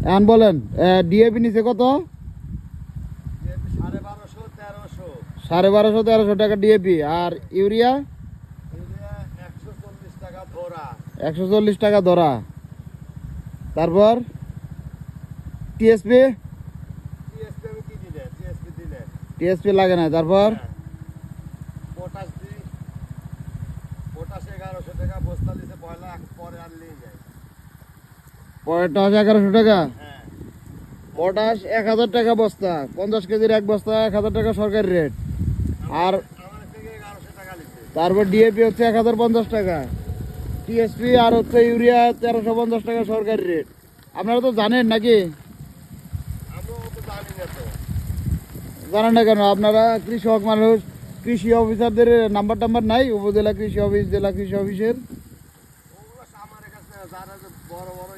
এখন বলেন ডিএপি নিচে কত? 1250-1300 টাকা ডিএপি। আর ইউরিয়া 140 টাকা ধরা। তারপর টিএসপি টিএসপি লাগে না। তারপর পটাশ 1100 টাকা বস্তা দিতে পয়লা পরে আর নিয়ে যায়। পটাশ 1100 টাকা। হ্যাঁ পটাশ 1000 টাকা বস্তা, 50 কেজির এক বস্তা 1000 টাকা সরকারি রেট। আর আমার থেকে 1100 টাকা নিচ্ছে। তারপর ডিএপি হচ্ছে 1050 টাকা, টিএসপি আর হচ্ছে ইউরিয়া 1350 টাকা সরকারি রেট। আপনারা তো জানেন নাকি? আমরা তো জানি না তো। জানেন না কেন? আপনারা কৃষক মানুষ, কৃষি অফিসারদের নাম্বার টাম্বার নাই? উপজেলা কৃষি অফিস, জেলা কৃষি অফিসের ওগুলো আমার কাছে যারা বড় বড়